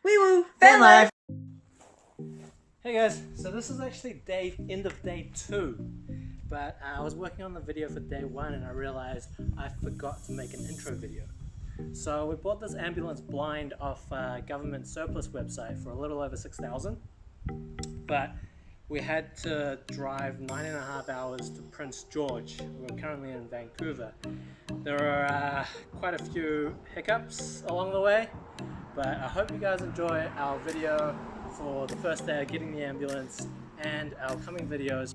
Wee woo! Vanlife! Hey guys, so this is actually end of day 2, but I was working on the video for day 1 and I realized I forgot to make an intro video. So we bought this ambulance blind off a government surplus website for a little over 6,000, but we had to drive 9.5 hours to Prince George. We're currently in Vancouver. There are quite a few hiccups along the way, but I hope you guys enjoy our video for the first day of getting the ambulance and our coming videos.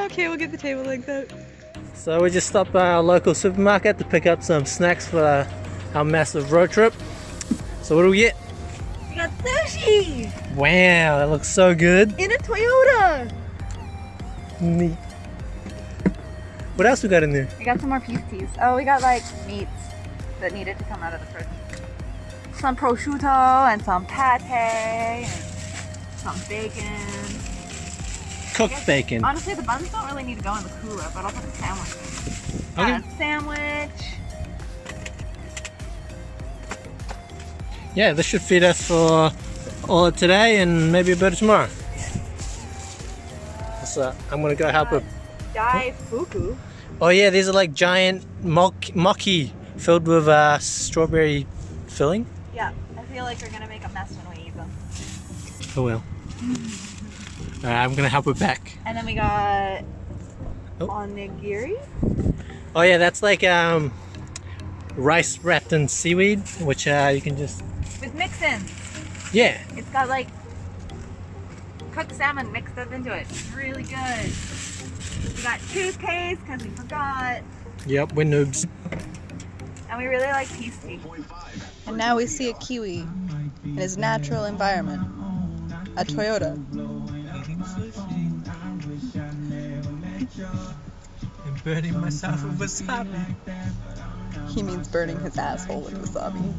Okay, we'll get the table like that. So we just stopped by our local supermarket to pick up some snacks for our massive road trip. So what do we get? We got sushi! Wow, that looks so good. In a Toyota! Neat. What else we got in there? We got some more pasties. Oh, we got like meats that needed to come out of the fridge. Some prosciutto and some pate and some bacon. Cooked bacon. Honestly, the buns don't really need to go in the cooler, but I'll put a sandwich in. Okay. Got a sandwich. Yeah, this should feed us for all of today and maybe a bit of tomorrow. So I'm gonna go help her. Dai fuku. Oh yeah, these are like giant mochi filled with strawberry filling. Yeah, I feel like we're gonna make a mess when we eat them. Oh well. Alright, I'm gonna help her back. And then we got onigiri. Oh yeah, that's like rice wrapped in seaweed, which you can just... With mix-ins. Yeah. It's got like cooked salmon mixed up into it. It's really good. We got toothpaste because we forgot. Yep, we're noobs. And we really like peace tea. And now we see a kiwi in his natural environment. A Toyota. I'm burning myself with wasabi. He means burning his asshole with wasabi.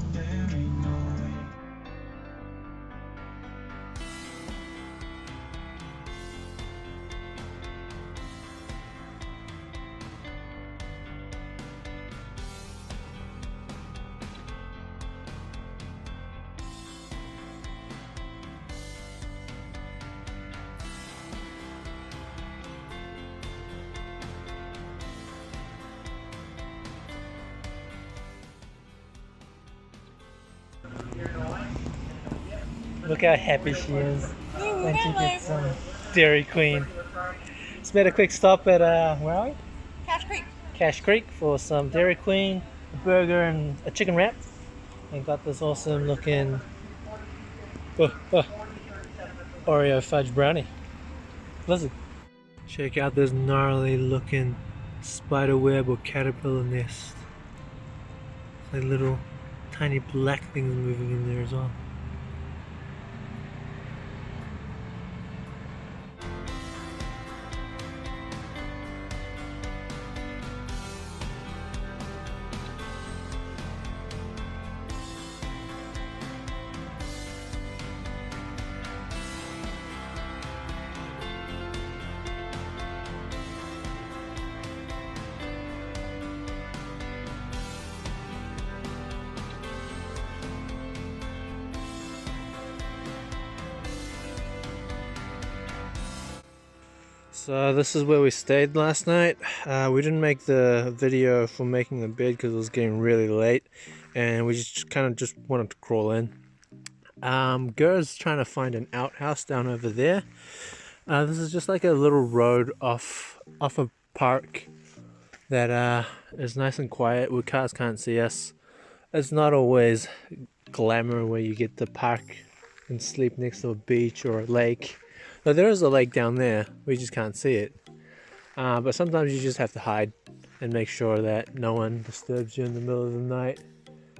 Look how happy she is when she gets some Dairy Queen. Just made a quick stop at, where are we? Cache Creek. Cache Creek for some Dairy Queen, a burger and a chicken wrap. And got this awesome looking Oreo fudge brownie. Listen. Check out this gnarly looking spider web or caterpillar nest. Like little tiny black things moving in there as well. So this is where we stayed last night. We didn't make the video for making the bed because it was getting really late and we just kind of wanted to crawl in. Gur's trying to find an outhouse down over there. This is just like a little road off a park that is nice and quiet where cars can't see us. It's not always glamour where you get to park and sleep next to a beach or a lake. Now, there is a lake down there, we just can't see it. But sometimes you just have to hide and make sure that no one disturbs you in the middle of the night.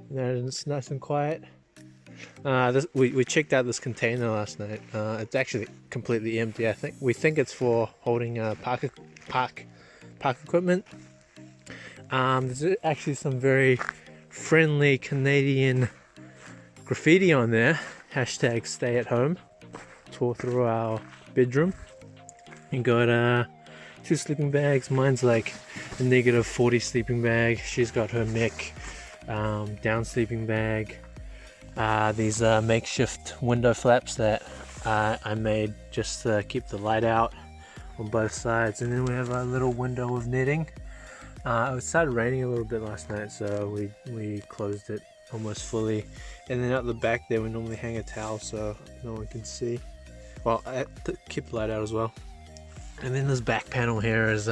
And that it's nice and quiet. We checked out this container last night. It's actually completely empty. We think it's for holding park equipment. There's actually some very friendly Canadian graffiti on there, hashtag stay at home. Tore through our bedroom. You got 2 sleeping bags. Mine's like a -40 sleeping bag. She's got her neck down sleeping bag. These makeshift window flaps that I made just to keep the light out on both sides. And then we have a little window of netting. It started raining a little bit last night, so we closed it almost fully. And then out the back there we normally hang a towel so no one can see. Well, to keep the light out as well. And then this back panel here is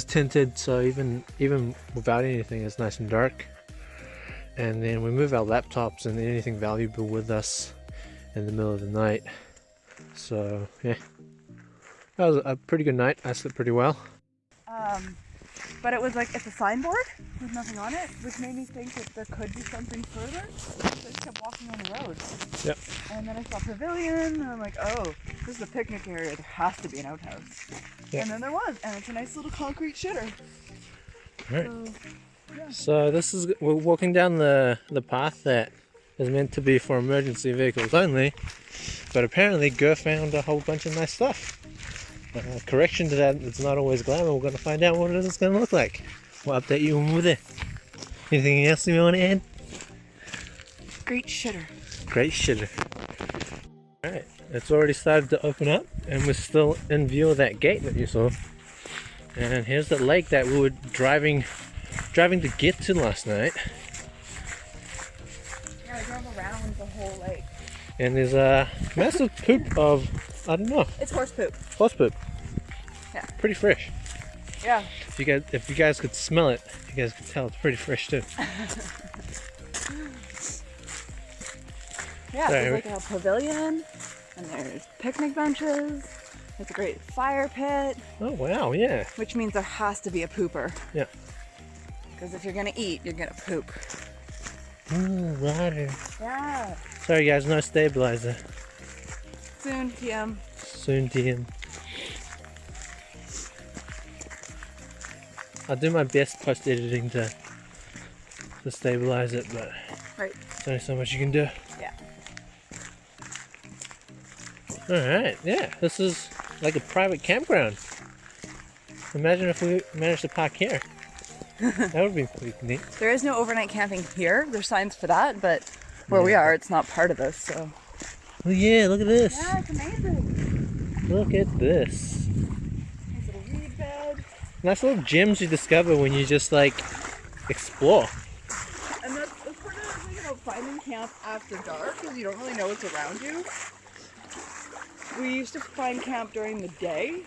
tinted, so even without anything it's nice and dark. And then we move our laptops and anything valuable with us in the middle of the night. So yeah, that was a pretty good night. I slept pretty well. But it was like, it's a signboard with nothing on it, which made me think that there could be something further. So I just kept walking on the road. Yep. And then I saw a pavilion, and I'm like, oh, this is a picnic area. There has to be an outhouse. Yep. And then there was, and it's a nice little concrete shitter. Alright. So this is, we're walking down the path that is meant to be for emergency vehicles only, but apparently Gur found a whole bunch of nice stuff. Correction to that, it's not always glamour. We're going to find out what it is going to look like. We'll update you when we're there. Anything else you want to add? Great shitter. Great shitter. Alright, it's already started to open up and we're still in view of that gate that you saw. And here's the lake that we were driving to get to last night. Yeah, I drove around the whole lake. And there's a massive poop of, I don't know. It's horse poop. Horse poop. Yeah. Pretty fresh. Yeah. If you guys could smell it, you guys could tell it's pretty fresh too. Yeah, Sorry. there's like a pavilion, and there's picnic benches. It's a great fire pit. Oh wow, yeah. Which means there has to be a pooper. Yeah. Because if you're gonna eat, you're gonna poop. Ooh, water. Yeah. Sorry guys, no stabilizer. Soon, TM. Soon TM. I'll do my best post editing to stabilize it, but Right. there's only so much you can do. Yeah. Alright, yeah, this is like a private campground. Imagine if we managed to park here. That would be pretty neat. There is no overnight camping here. There's signs for that, but where we are, it's not part of this, so. Oh yeah, look at this. Yeah, it's amazing. Look at this. Nice little reed bed. Nice little gems you discover when you just like explore. And that's part of the thing about finding camp after dark, is you don't really know what's around you. We used to find camp during the day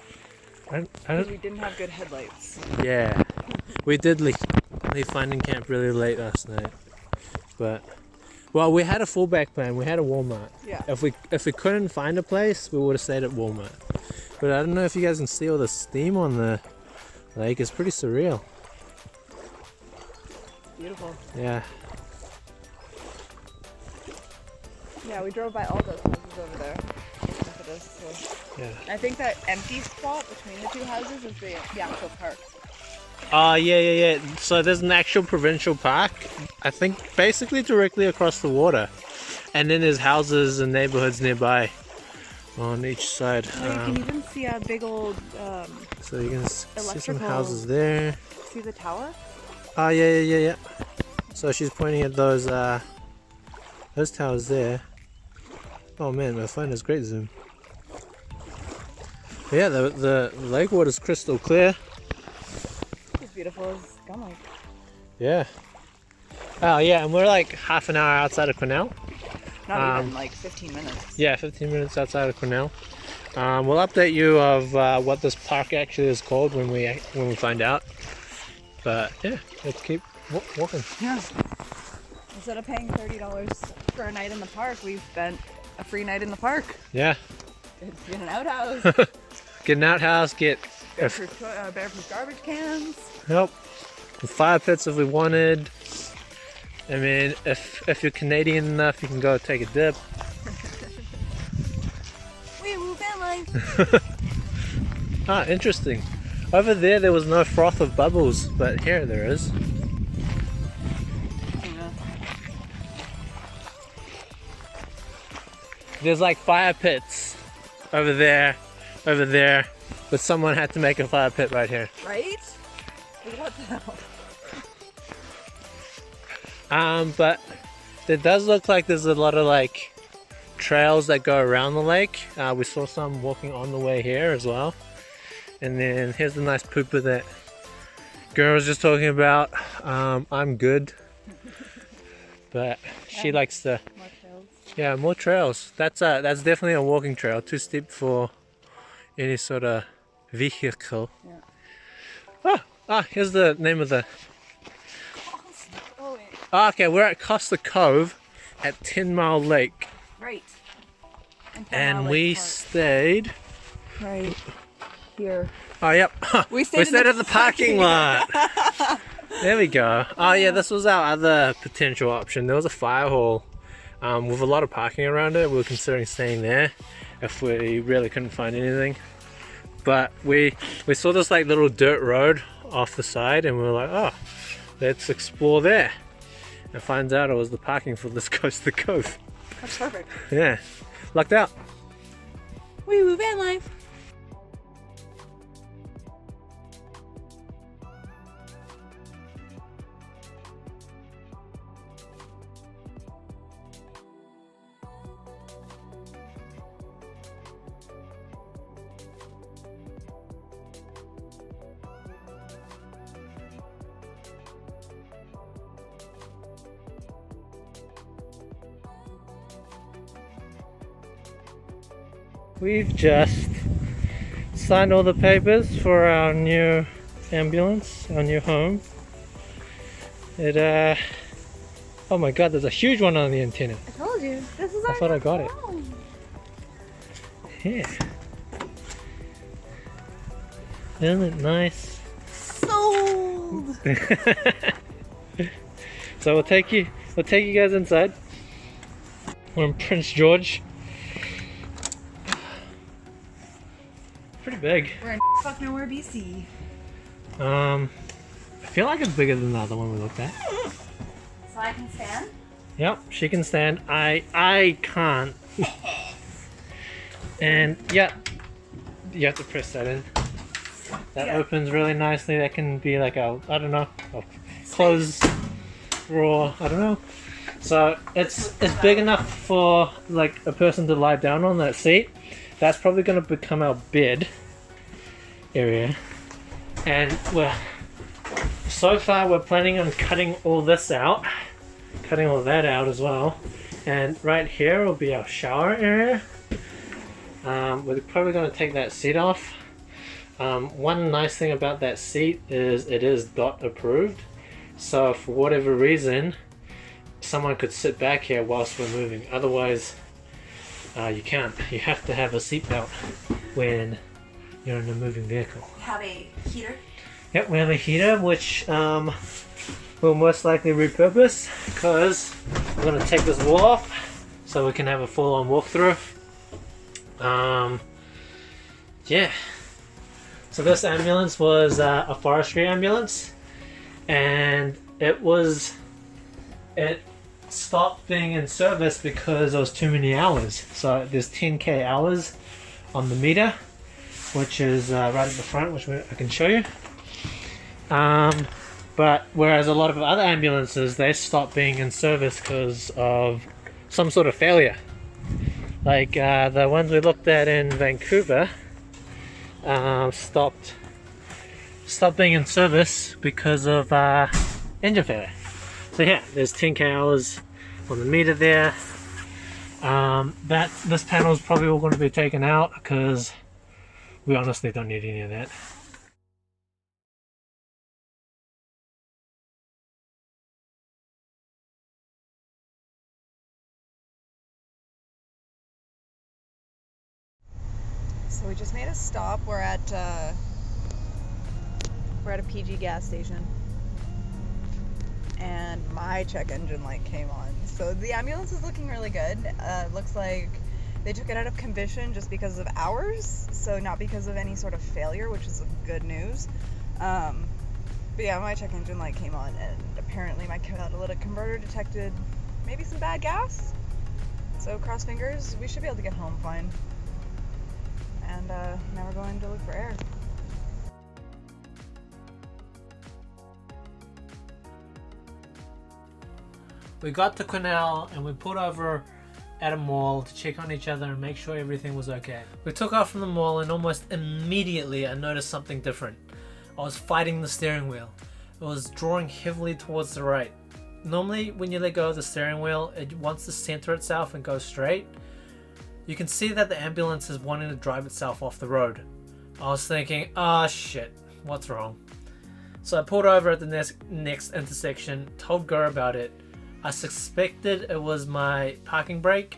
I because don't, we didn't have good headlights. yeah, we did leave finding camp really late last night, but well, we had a fallback plan. We had a Walmart. Yeah. If we couldn't find a place, we would have stayed at Walmart. But I don't know if you guys can see all the steam on the lake. It's pretty surreal. Beautiful. Yeah. Yeah, we drove by all those houses over there. Look at this. So. Yeah. I think that empty spot between the two houses is the actual park. Yeah. So there's an actual provincial park, I think basically directly across the water. And then there's houses and neighborhoods nearby on each side. Yeah, you can even see a big old So you can see some electrical- houses there. see the tower? Oh yeah. So she's pointing at those towers there. Oh man, my phone has great zoom. But yeah, the lake water's crystal clear. It's beautiful as gum lake. Yeah. Oh yeah, and we're like half an hour outside of Quesnel. Not even like 15 minutes. Yeah, 15 minutes outside of Quesnel. We'll update you of what this park actually is called when we find out. But yeah, let's keep walking. Yeah. Instead of paying $30 for a night in the park, we've spent a free night in the park. Yeah. Get an outhouse. Get an outhouse, get Bear-proof garbage cans. help. The fire pits if we wanted. I mean, if you're Canadian enough, you can go take a dip. We move Vanlife. Ah, interesting. Over there was no froth of bubbles, but here there is. There's like fire pits over there, but someone had to make a fire pit right here. Right? What the hell? But it does look like there's a lot of like trails that go around the lake. We saw some walking on the way here as well. And then here's the nice pooper that girl was just talking about. I'm good, but she likes the More trails. yeah, more trails. That's definitely a walking trail. Too steep for any sort of vehicle. Yeah. Here's the name of the. Oh, wait. Okay, we're at Costa Cove at 10 Mile Lake, Right. and we stayed. Right here. Oh, yep. We stayed in at the parking lot. There we go. Oh, yeah, this was our other potential option. There was a fire hall with a lot of parking around it. We were considering staying there if we really couldn't find anything. But we saw this like little dirt road off the side, and we were like, oh, let's explore there. And finds out it was the parking for this Costa Cove. That's perfect. Yeah, lucked out. Wee woo van life. We've just signed all the papers for our new ambulance, our new home. It oh my god, there's a huge one on the antenna. I told you. This is I our thought I got it. home. Yeah. Isn't it nice? Sold. So we'll take you guys inside. We're in Prince George. Pretty big. We're in fuck nowhere, BC. I feel like it's bigger than the other one we looked at. So I can stand? Yep, she can stand. I can't. And yeah, you have to press that in. That opens really nicely. That can be like a, I don't know, a clothes drawer. I don't know. So it's big enough for like a person to lie down on that seat. That's probably going to become our bed area. And so far we're planning on cutting all this out. Cutting all that out as well. And right here will be our shower area. We're probably going to take that seat off. One nice thing about that seat is it is DOT approved. So for whatever reason, someone could sit back here whilst we're moving. Otherwise, you can't. You have to have a seatbelt when you're in a moving vehicle. We have a heater. Yep, we have a heater which we'll most likely repurpose because we're going to take this wall off so we can have a full-on walkthrough. Yeah. So this ambulance was a forestry ambulance, and it stopped being in service because there was too many hours. So there's 10k hours on the meter, which is right at the front, which I can show you. But whereas a lot of other ambulances, they stopped being in service because of some sort of failure. Like the ones we looked at in Vancouver stopped being in service because of engine failure. So yeah, there's 10k hours on the meter there. This panel is probably all going to be taken out because we honestly don't need any of that. So we just made a stop. We're at a PG gas station, and my check engine light came on. So the ambulance is looking really good. Looks like they took it out of commission just because of hours, so not because of any sort of failure, which is good news. But yeah, my check engine light came on, and apparently my catalytic converter detected maybe some bad gas. So cross fingers, we should be able to get home fine. And now we're going to look for air. We got to Cornell and we pulled over at a mall to check on each other and make sure everything was okay. We took off from the mall and almost immediately I noticed something different. I was fighting the steering wheel. It was drawing heavily towards the right. Normally when you let go of the steering wheel, it wants to center itself and go straight. You can see that the ambulance is wanting to drive itself off the road. I was thinking, ah, shit, what's wrong? So I pulled over at the next intersection, told Gur about it. I suspected it was my parking brake.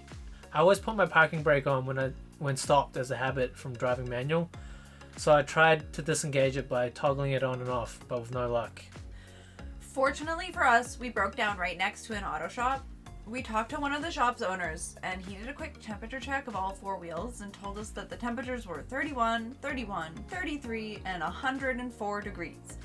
I always put my parking brake on when stopped as a habit from driving manual. So I tried to disengage it by toggling it on and off, but with no luck. Fortunately for us, we broke down right next to an auto shop. We talked to one of the shop's owners, and he did a quick temperature check of all four wheels and told us that the temperatures were 31, 31, 33, and 104 degrees.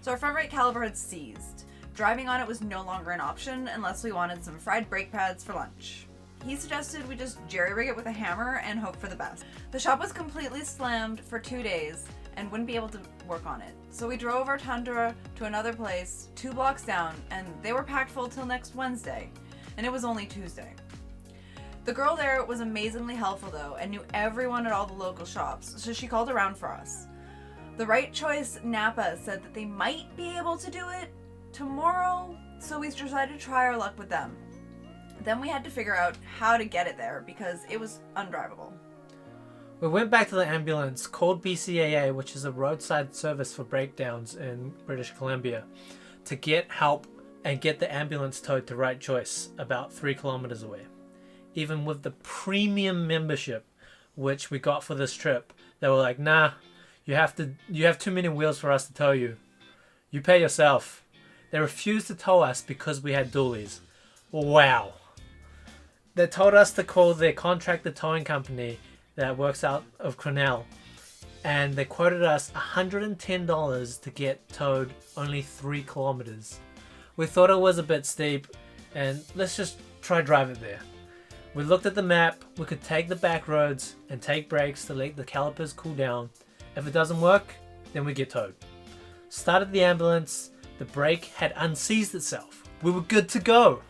So our front right caliper had seized. Driving on it was no longer an option unless we wanted some fried brake pads for lunch. He suggested we just jerry-rig it with a hammer and hope for the best. The shop was completely slammed for 2 days and wouldn't be able to work on it. So we drove our Tundra to another place 2 blocks down, and they were packed full till next Wednesday, and it was only Tuesday. The girl there was amazingly helpful though and knew everyone at all the local shops, so she called around for us. The Right Choice Napa said that they might be able to do it tomorrow, so we decided to try our luck with them. Then we had to figure out how to get it there because it was undrivable. We went back to the ambulance, called BCAA, which is a roadside service for breakdowns in British Columbia, to get help and get the ambulance towed to Right Choice, about 3 kilometers away. Even with the premium membership, which we got for this trip, they were like, nah, you have too many wheels for us to tow you. You pay yourself. They refused to tow us because we had dualies. Wow. They told us to call their contracted towing company that works out of Cornell, and they quoted us $110 to get towed only 3 kilometers. We thought it was a bit steep, and let's just try drive it there. We looked at the map. We could take the back roads and take breaks to let the calipers cool down. If it doesn't work, then we get towed. Started the ambulance. The brake had unseized itself. We were good to go.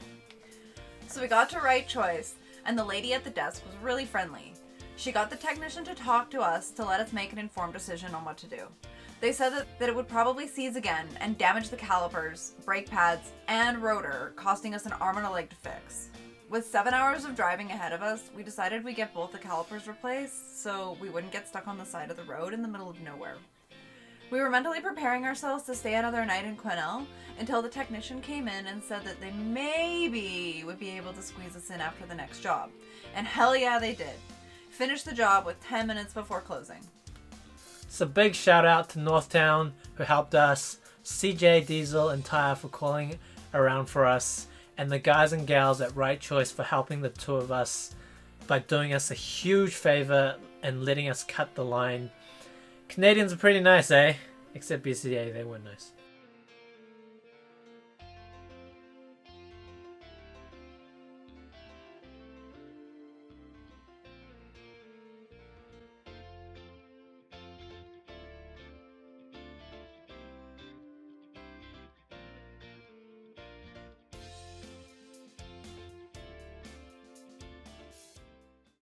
So we got to Right Choice, and the lady at the desk was really friendly. She got the technician to talk to us to let us make an informed decision on what to do. They said that it would probably seize again and damage the calipers, brake pads, and rotor, costing us an arm and a leg to fix. With 7 hours of driving ahead of us, we decided we'd get both the calipers replaced so we wouldn't get stuck on the side of the road in the middle of nowhere. We were mentally preparing ourselves to stay another night in Quesnel until the technician came in and said that they maybe would be able to squeeze us in after the next job. And hell yeah, they did. Finished the job with 10 minutes before closing. So big shout out to Northtown who helped us, CJ Diesel and Tyre for calling around for us, and the guys and gals at Right Choice for helping the two of us by doing us a huge favor and letting us cut the line. Canadians are pretty nice, eh? Except BCA, they weren't nice.